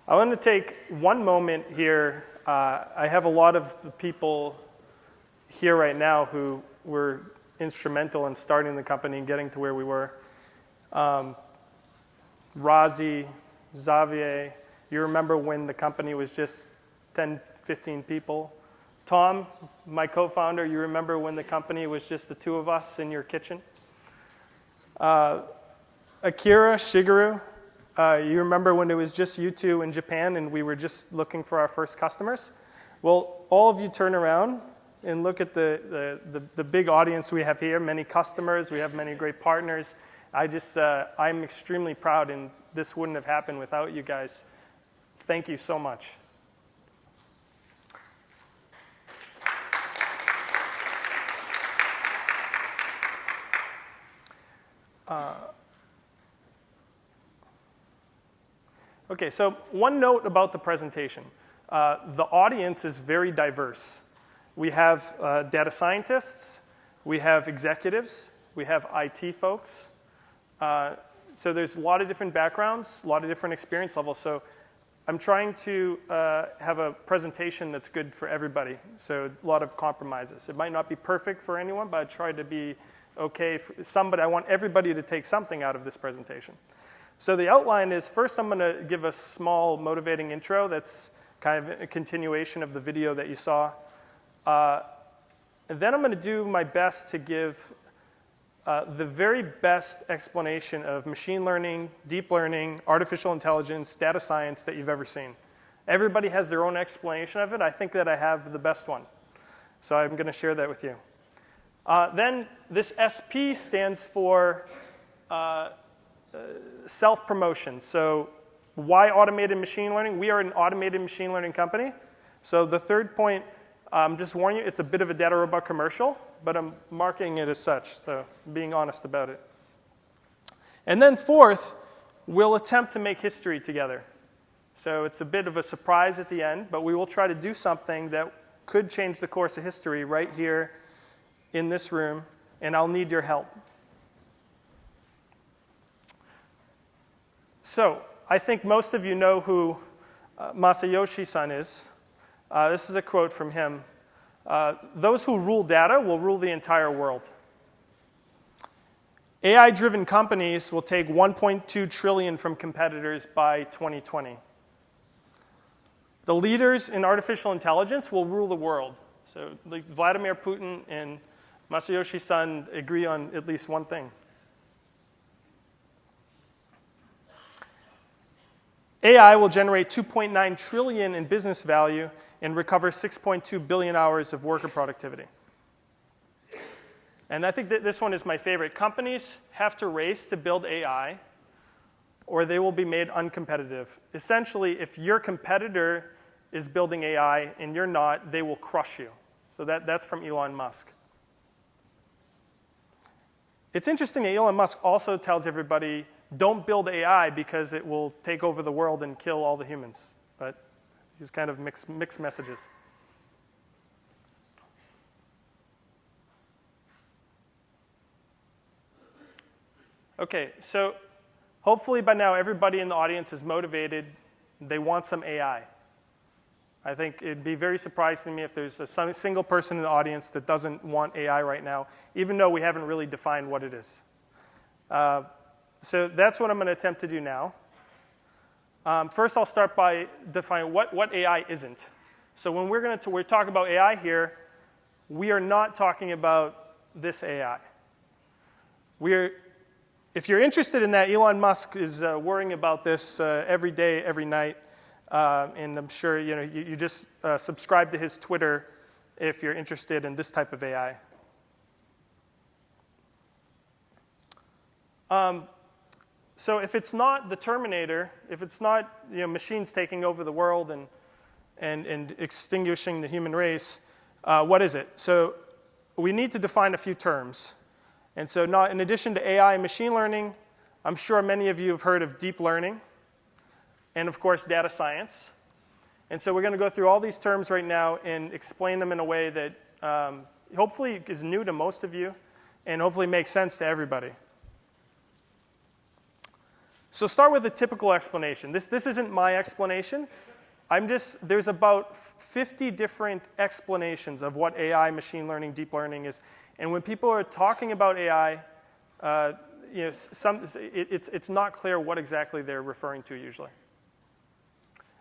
I want to take one moment here. I have a lot of the people here right now who were instrumental in starting the company and getting to where we were. Razi, Xavier, you remember when the company was just 10, 15 people. Tom, my co-founder, you remember when the company was just the two of us in your kitchen. Akira, Shigeru, you remember when it was just you two in Japan and we were just looking for our first customers? Well, all of you turn around and look at the big audience we have here, many customers, we have many great partners. I'm extremely proud, and this wouldn't have happened without you guys. Thank you so much. Okay, so one note about the presentation. The audience is very diverse. We have data scientists, we have executives, we have IT folks. So there's a lot of different backgrounds, a lot of different experience levels. So I'm trying to have a presentation that's good for everybody. So a lot of compromises. It might not be perfect for anyone, but I try to be okay for somebody. I want everybody to take something out of this presentation. So the outline is, first I'm going to give a small motivating intro that's kind of a continuation of the video that you saw. And then I'm going to do my best to give the very best explanation of machine learning, deep learning, artificial intelligence, data science that you've ever seen. Everybody has their own explanation of it. I think that I have the best one. So I'm going to share that with you. Then this SP stands for self-promotion. So why automated machine learning? We are an automated machine learning company. So the third point, just warn you, it's a bit of a DataRobot commercial, but I'm marketing it as such, so being honest about it. And then fourth, we'll attempt to make history together. So it's a bit of a surprise at the end, but we will try to do something that could change the course of history right here in this room, and I'll need your help. So I think most of you know who Masayoshi-san is. This is a quote from him. Those who rule data will rule the entire world. AI-driven companies will take 1.2 trillion from competitors by 2020. The leaders in artificial intelligence will rule the world. So like Vladimir Putin and Masayoshi-san agree on at least one thing. AI will generate 2.9 trillion in business value and recover 6.2 billion hours of worker productivity. And I think that this one is my favorite. Companies have to race to build AI, or they will be made uncompetitive. Essentially, if your competitor is building AI and you're not, they will crush you. So that's from Elon Musk. It's interesting that Elon Musk also tells everybody, don't build AI because it will take over the world and kill all the humans. But these kind of mixed messages. Okay, so hopefully by now everybody in the audience is motivated. They want some AI. I think it'd be very surprising to me if there's a single person in the audience that doesn't want AI right now, even though we haven't really defined what it is. So that's what I'm going to attempt to do now. First, I'll start by defining what AI isn't. So when we're talking about AI here, we are not talking about this AI. If you're interested in that, Elon Musk is worrying about this every day, every night. And I'm sure you just subscribe to his Twitter if you're interested in this type of AI. So if it's not the Terminator, if it's not machines taking over the world and extinguishing the human race, what is it? So we need to define a few terms. And so in addition to AI and machine learning, I'm sure many of you have heard of deep learning and, of course, data science. And so we're going to go through all these terms right now and explain them in a way that hopefully is new to most of you and hopefully makes sense to everybody. So start with a typical explanation. This isn't my explanation. There's about 50 different explanations of what AI, machine learning, deep learning is. And when people are talking about AI, it's not clear what exactly they're referring to usually.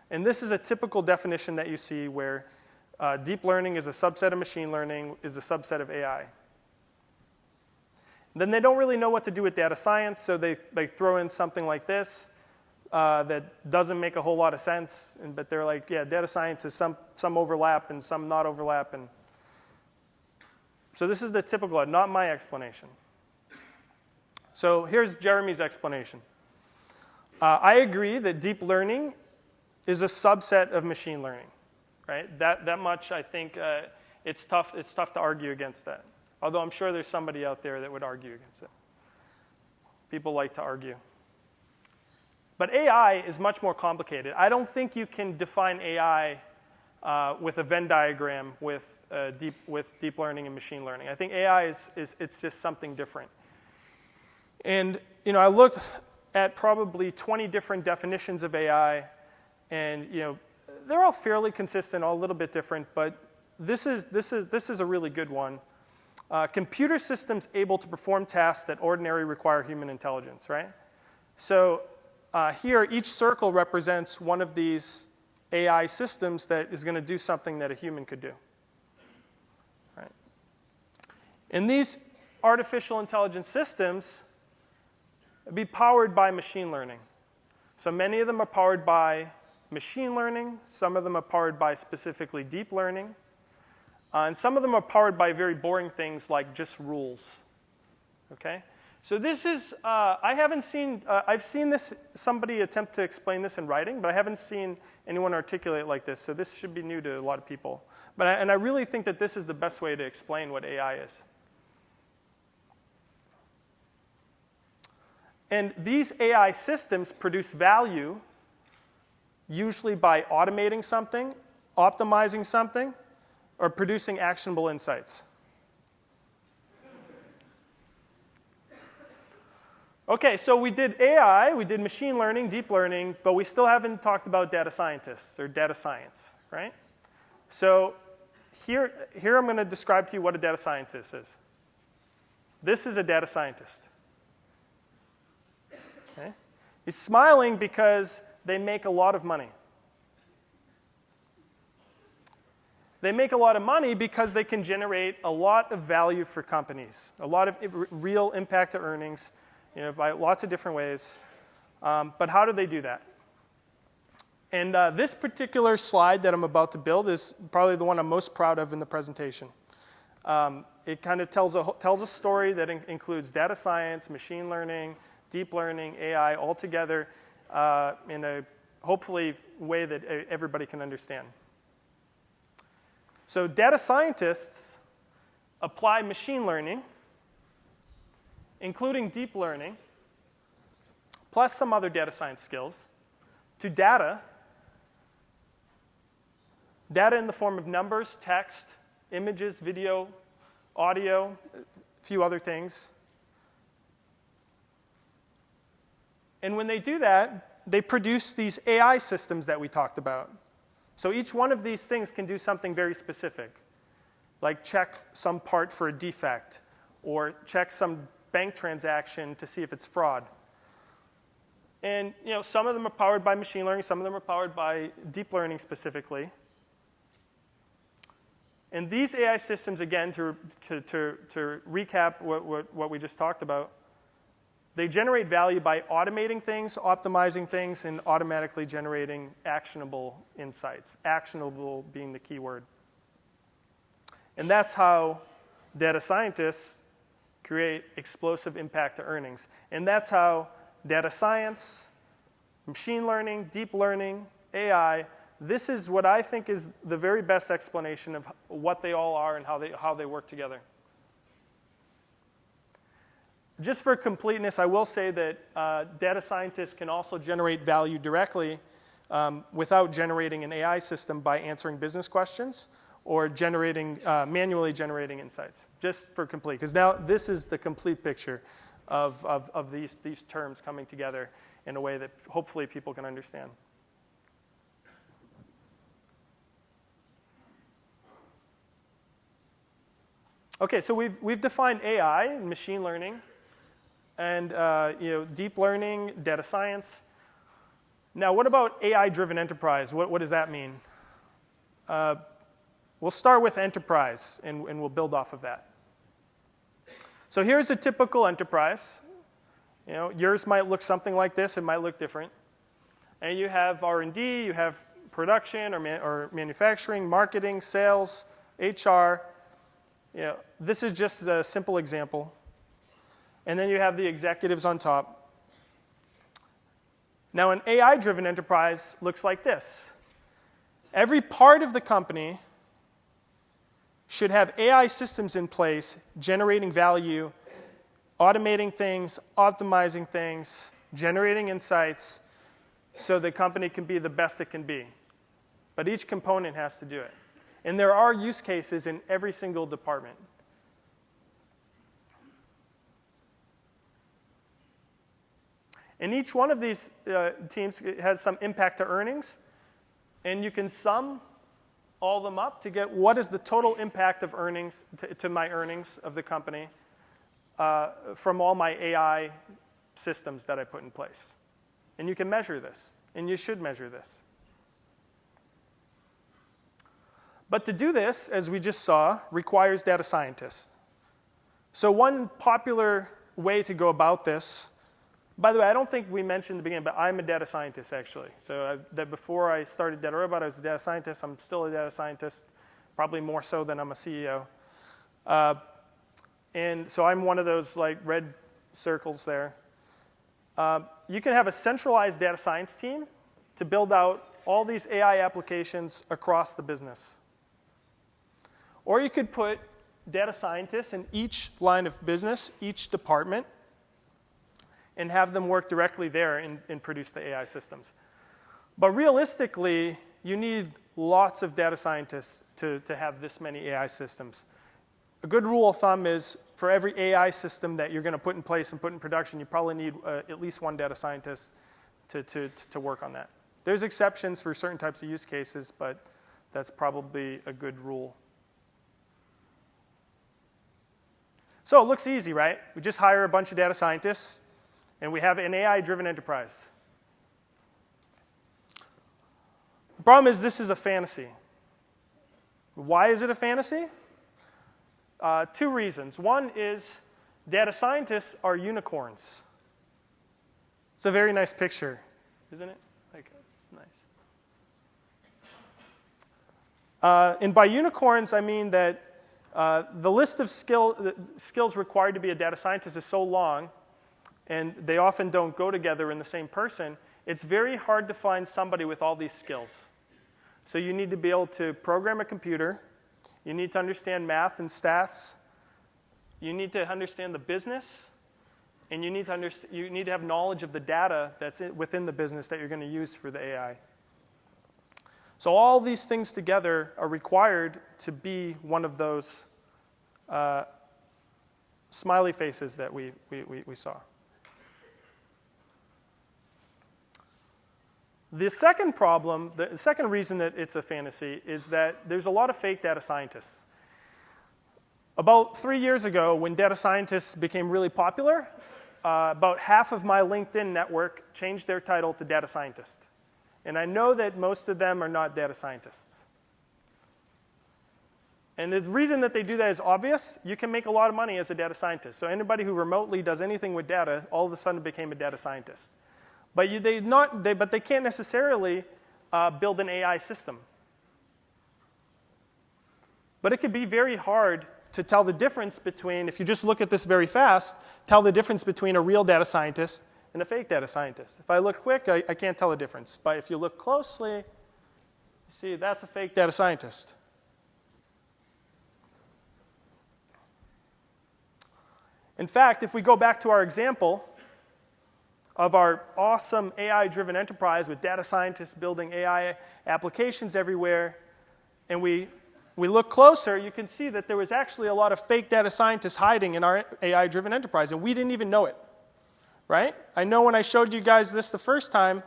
And this is a typical definition that you see where deep learning is a subset of machine learning, is a subset of AI. Then they don't really know what to do with data science, so they throw in something like this that doesn't make a whole lot of sense. But they're like, yeah, data science is some overlap and some not overlap. And so this is the typical, not my explanation. So here's Jeremy's explanation. I agree that deep learning is a subset of machine learning, right? That much, I think, it's tough to argue against that. Although I'm sure there's somebody out there that would argue against it. People like to argue. But AI is much more complicated. I don't think you can define AI with a Venn diagram with deep learning and machine learning. I think AI it's just something different. And I looked at probably 20 different definitions of AI, and they're all fairly consistent, all a little bit different, but this is a really good one. Computer systems able to perform tasks that ordinarily require human intelligence, right? So here, each circle represents one of these AI systems that is going to do something that a human could do, right? And these artificial intelligence systems be powered by machine learning. So many of them are powered by machine learning. Some of them are powered by specifically deep learning. And some of them are powered by very boring things like just rules. Okay? So this is, I've seen somebody attempt to explain this in writing, but I haven't seen anyone articulate it like this. So this should be new to a lot of people. And I really think that this is the best way to explain what AI is. And these AI systems produce value usually by automating something, optimizing something, or producing actionable insights. Okay, so we did AI, we did machine learning, deep learning, but we still haven't talked about data scientists or data science, right? So here I'm going to describe to you what a data scientist is. This is a data scientist. Okay? He's smiling because they make a lot of money. They make a lot of money because they can generate a lot of value for companies, a lot of real impact to earnings, by lots of different ways. But how do they do that? And this particular slide that I'm about to build is probably the one I'm most proud of in the presentation. It kind of tells a story that includes data science, machine learning, deep learning, AI, all together in a hopefully way that everybody can understand. So data scientists apply machine learning, including deep learning, plus some other data science skills, to data in the form of numbers, text, images, video, audio, a few other things. And when they do that, they produce these AI systems that we talked about. So each one of these things can do something very specific, like check some part for a defect, or check some bank transaction to see if it's fraud. And some of them are powered by machine learning, some of them are powered by deep learning specifically. And these AI systems, again, to recap what we just talked about, they generate value by automating things, optimizing things, and automatically generating actionable insights, actionable being the key word. And that's how data scientists create explosive impact to earnings. And that's how data science, machine learning, deep learning, AI, this is what I think is the very best explanation of what they all are and how they work together. Just for completeness, I will say that data scientists can also generate value directly without generating an AI system by answering business questions or manually generating insights, just for complete. Because now this is the complete picture of these terms coming together. in a way that hopefully people can understand. Okay, so we've defined AI and machine learning, and deep learning, data science. Now, what about AI-driven enterprise? What does that mean? We'll start with enterprise, and we'll build off of that. So here's a typical enterprise. Yours might look something like this. It might look different. And you have R&D, you have production or manufacturing, marketing, sales, HR. This is just a simple example. And then you have the executives on top. Now, an AI-driven enterprise looks like this. Every part of the company should have AI systems in place, generating value, automating things, optimizing things, generating insights, so the company can be the best it can be. But each component has to do it. And there are use cases in every single department. And each one of these teams has some impact to earnings. And you can sum all of them up to get what is the total impact of earnings to my earnings of the company from all my AI systems that I put in place. And you can measure this. And you should measure this. But to do this, as we just saw, requires data scientists. So one popular way to go about this, by the way, I don't think we mentioned in the beginning, but I'm a data scientist, actually. So before I started DataRobot, I was a data scientist. I'm still a data scientist, probably more so than I'm a CEO. And so I'm one of those red circles there. You can have a centralized data science team to build out all these AI applications across the business. Or you could put data scientists in each line of business, each department, and have them work directly there and produce the AI systems. But realistically, you need lots of data scientists to have this many AI systems. A good rule of thumb is for every AI system that you're going to put in place and put in production, you probably need at least one data scientist to work on that. There's exceptions for certain types of use cases, but that's probably a good rule. So it looks easy, right? We just hire a bunch of data scientists, and we have an AI-driven enterprise. The problem is this is a fantasy. Why is it a fantasy? Two reasons. One is data scientists are unicorns. It's a very nice picture, isn't it? It's nice. And by unicorns, I mean that the list of skills required to be a data scientist is so long, and they often don't go together in the same person, it's very hard to find somebody with all these skills. So you need to be able to program a computer. You need to understand math and stats. You need to understand the business. And you need to have knowledge of the data that's within the business that you're going to use for the AI. So all these things together are required to be one of those smiley faces that we saw. The second problem, the second reason that it's a fantasy is that there's a lot of fake data scientists. About 3 years ago, when data scientists became really popular, about half of my LinkedIn network changed their title to data scientist. And I know that most of them are not data scientists. And the reason that they do that is obvious. You can make a lot of money as a data scientist. So anybody who remotely does anything with data, all of a sudden became a data scientist. But they can't necessarily build an AI system. But it could be very hard to tell the difference between, if you just look at this very fast, tell the difference between a real data scientist and a fake data scientist. If I look quick, I can't tell the difference. But if you look closely, you see that's a fake data scientist. In fact, if we go back to our example of our awesome AI-driven enterprise with data scientists building AI applications everywhere, and we look closer, you can see that there was actually a lot of fake data scientists hiding in our AI-driven enterprise, and we didn't even know it. right? I know when I showed you guys this the first time,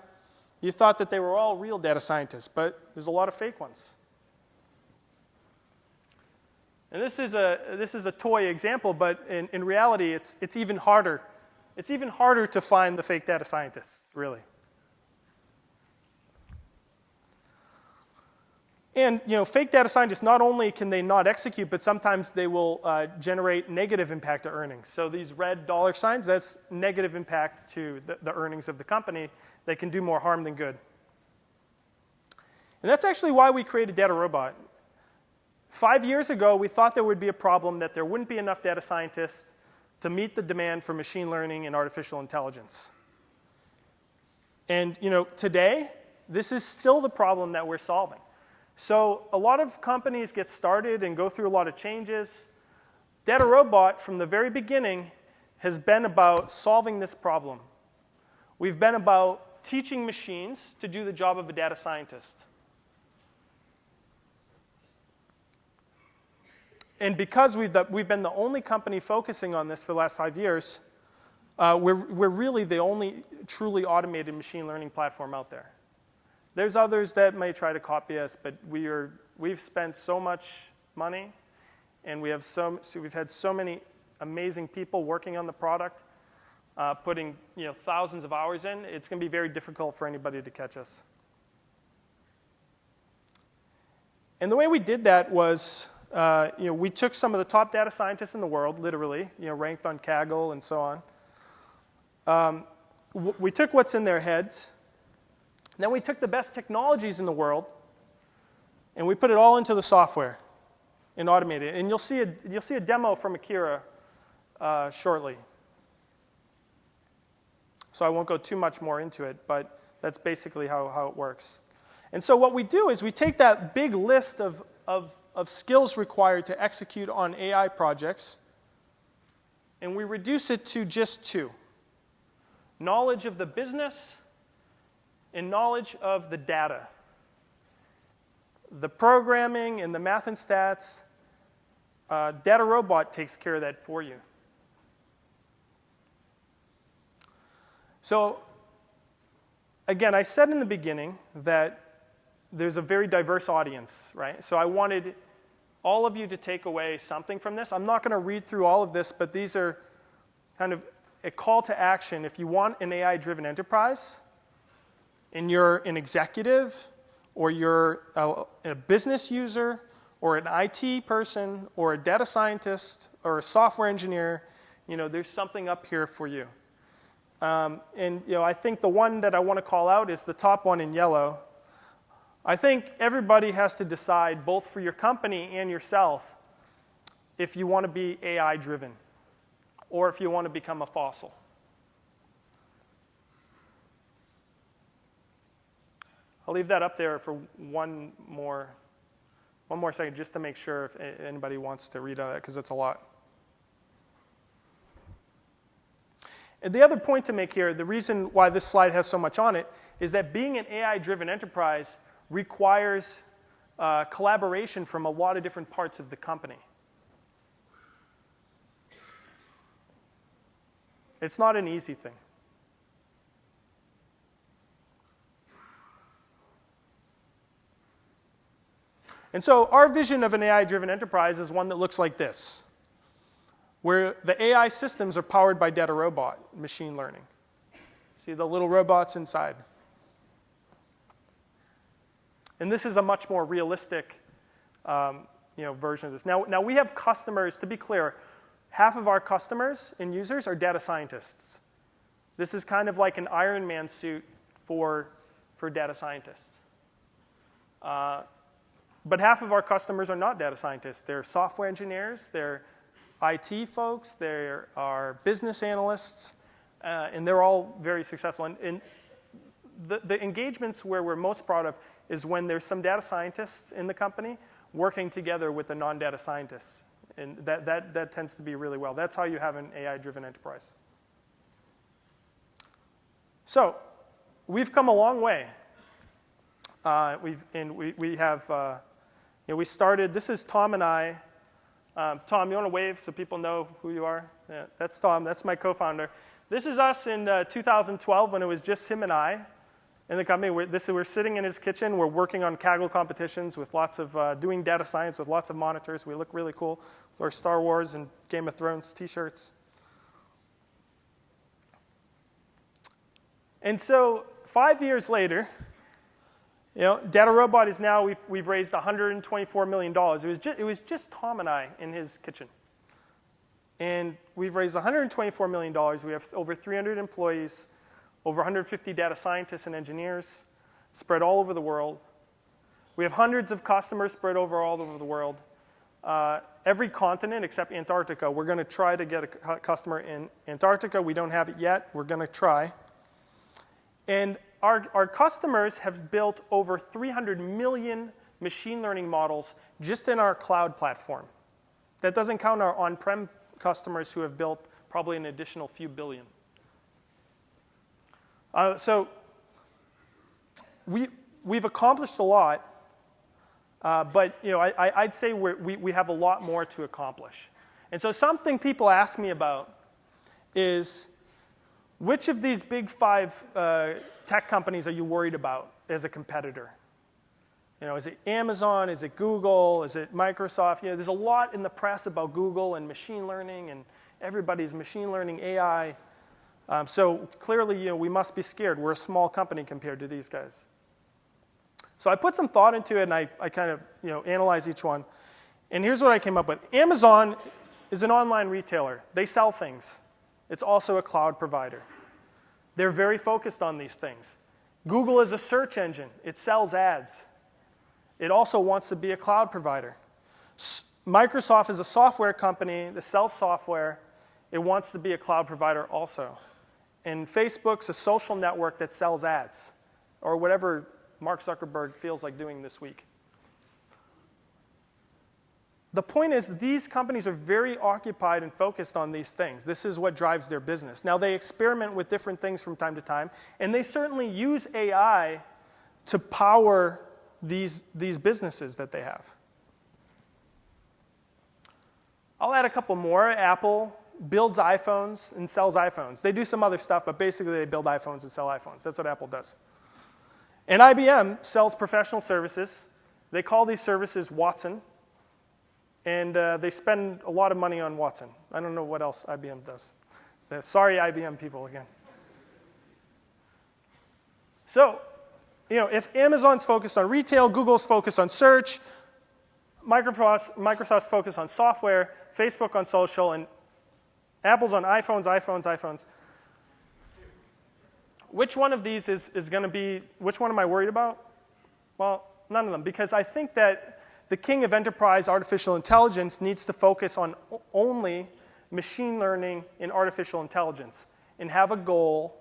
you thought that they were all real data scientists, but there's a lot of fake ones. And this is a toy example, but in reality, it's even harder. It's even harder to find the fake data scientists, really. And fake data scientists, not only can they not execute, but sometimes they will generate negative impact to earnings. So these red dollar signs, that's negative impact to the earnings of the company. They can do more harm than good. And that's actually why we created DataRobot. 5 years ago, we thought there would be a problem that there wouldn't be enough data scientists to meet the demand for machine learning and artificial intelligence. And today, this is still the problem that we're solving. So a lot of companies get started and go through a lot of changes. DataRobot, from the very beginning, has been about solving this problem. We've been about teaching machines to do the job of a data scientist. And because we've been the only company focusing on this for the last 5 years, we're really the only truly automated machine learning platform out there. There's others that may try to copy us, but we've spent so much money, and we've had so many amazing people working on the product, putting thousands of hours in. It's going to be very difficult for anybody to catch us. And the way we did that was, we took some of the top data scientists in the world, literally, ranked on Kaggle and so on. We took what's in their heads. Then we took the best technologies in the world, and we put it all into the software and automated it. And you'll see a demo from Akira shortly. So I won't go too much more into it, but that's basically how it works. And so what we do is we take that big list of skills required to execute on AI projects, and we reduce it to just two: knowledge of the business and knowledge of the data. The programming and the math and stats, DataRobot takes care of that for you. So again, I said in the beginning that there's a very diverse audience, right? So I wanted all of you to take away something from this. I'm not going to read through all of this, but these are kind of a call to action. If you want an AI-driven enterprise, and you're an executive, or you're a business user, or an IT person, or a data scientist, or a software engineer, there's something up here for you. And I think the one that I want to call out is the top one in yellow. I think everybody has to decide, both for your company and yourself, if you want to be AI-driven, or if you want to become a fossil. I'll leave that up there for one more second, just to make sure if anybody wants to read on that, because it's a lot. And the other point to make here, the reason why this slide has so much on it, is that being an AI-driven enterprise requires collaboration from a lot of different parts of the company. It's not an easy thing. And so our vision of an AI-driven enterprise is one that looks like this, where the AI systems are powered by DataRobot machine learning. See the little robots inside. And this is a much more realistic version of this. Now we have customers, to be clear, half of our customers and users are data scientists. This is kind of like an Iron Man suit for data scientists. But half of our customers are not data scientists. They're software engineers, they're IT folks, they are business analysts, and they're all very successful. And the engagements where we're most proud of is when there's some data scientists in the company working together with the non-data scientists. And that tends to be really well. That's how you have an AI-driven enterprise. So we've come a long way. We started, this is Tom and I. Tom, you want to wave so people know who you are? Yeah, that's Tom. That's my co-founder. This is us in 2012 when it was just him and I in the company. We're sitting in his kitchen. We're working on Kaggle competitions with lots of, doing data science with lots of monitors. We look really cool with our Star Wars and Game of Thrones t-shirts. And so 5 years later, DataRobot is now, we've raised $124 million. It was just Tom and I in his kitchen. And we've raised $124 million. We have over 300 employees, over 150 data scientists and engineers spread all over the world. We have hundreds of customers spread all over the world. Every continent except Antarctica. We're going to try to get a customer in Antarctica. We don't have it yet. We're going to try. And our customers have built over 300 million machine learning models just in our cloud platform. That doesn't count our on-prem customers who have built probably an additional few billion. So we've accomplished a lot, but I'd say we have a lot more to accomplish. And so something people ask me about is, which of these big 5 tech companies are you worried about as a competitor? Is it Amazon? Is it Google? Is it Microsoft? There's a lot in the press about Google and machine learning, and everybody's machine learning AI. So clearly, we must be scared. We're a small company compared to these guys. So I put some thought into it, and I kind of analyze each one. And here's what I came up with. Amazon is an online retailer. They sell things. It's also a cloud provider. They're very focused on these things. Google is a search engine. It sells ads. It also wants to be a cloud provider. Microsoft is a software company that sells software. It wants to be a cloud provider also. And Facebook's a social network that sells ads, or whatever Mark Zuckerberg feels like doing this week. The point is, these companies are very occupied and focused on these things. This is what drives their business. Now, they experiment with different things from time to time, and they certainly use AI to power these businesses that they have. I'll add a couple more. Apple builds iPhones and sells iPhones. They do some other stuff, but basically they build iPhones and sell iPhones. That's what Apple does. And IBM sells professional services. They call these services Watson. And they spend a lot of money on Watson. I don't know what else IBM does. So, sorry, IBM people again. So, if Amazon's focused on retail, Google's focused on search, Microsoft's focused on software, Facebook on social, and Apple's on iPhones. Which one of these is going to be, which one am I worried about? Well, none of them, because I think that the king of enterprise artificial intelligence needs to focus on only machine learning and artificial intelligence and have a goal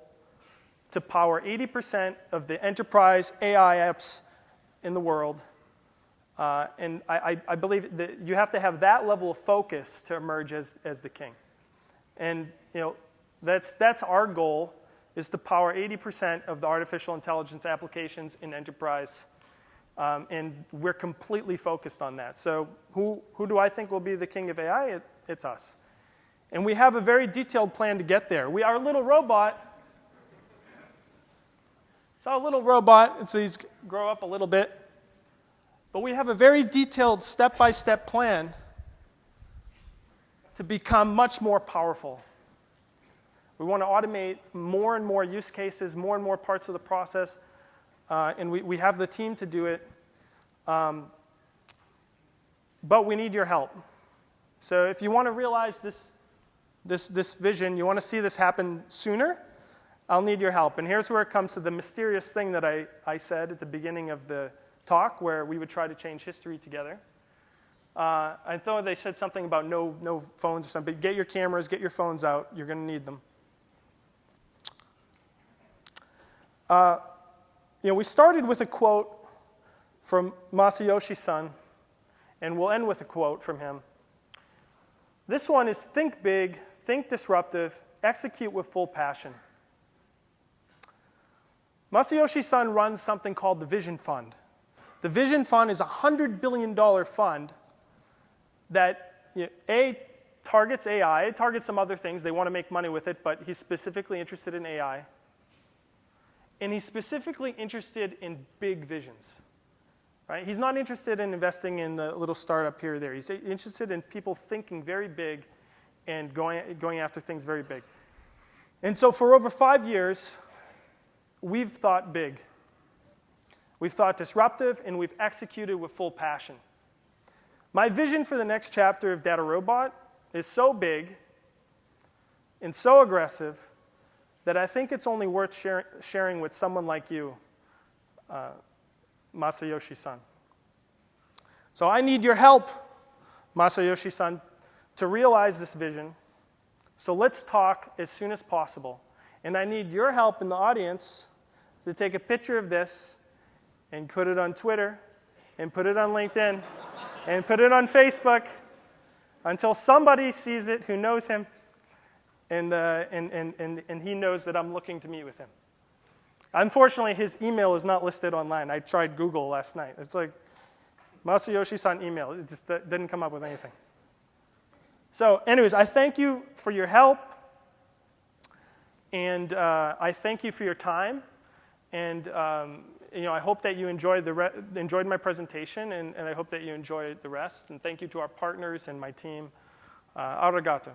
to power 80% of the enterprise AI apps in the world. And I believe that you have to have that level of focus to emerge as the king. And that's our goal, is to power 80% of the artificial intelligence applications in enterprise. And we're completely focused on that. So who do I think will be the king of AI? It's us. And we have a very detailed plan to get there. Our little robot, it's our little robot, and so he's grow up a little bit. But we have a very detailed step-by-step plan to become much more powerful. We want to automate more and more use cases, more and more parts of the process. And we have the team to do it, but we need your help. So if you want to realize this vision, you want to see this happen sooner, I'll need your help. And here's where it comes to the mysterious thing that I said at the beginning of the talk, where we would try to change history together. I thought they said something about no phones or something. Get your cameras, get your phones out. You're going to need them. We started with a quote from Masayoshi Son, and we'll end with a quote from him. This one is, think big, think disruptive, execute with full passion. Masayoshi Son runs something called the Vision Fund. The Vision Fund is a $100 billion fund that, targets AI. It targets some other things. They want to make money with it, but he's specifically interested in AI. And he's specifically interested in big visions. Right? He's not interested in investing in a little startup here or there. He's interested in people thinking very big and going after things very big. And so for over 5 years, we've thought big. We've thought disruptive, and we've executed with full passion. My vision for the next chapter of DataRobot is so big and so aggressive that I think it's only worth sharing with someone like you, Masayoshi-san. So I need your help, Masayoshi-san, to realize this vision. So let's talk as soon as possible. And I need your help in the audience to take a picture of this and put it on Twitter and put it on LinkedIn and put it on Facebook until somebody sees it who knows him and he knows that I'm looking to meet with him. Unfortunately, his email is not listed online. I tried Google last night. It's like Masayoshi-san email. It just didn't come up with anything. So anyways, I thank you for your help, and I thank you for your time, and I hope that you enjoyed my presentation, and I hope that you enjoyed the rest. And thank you to our partners and my team. Arigato.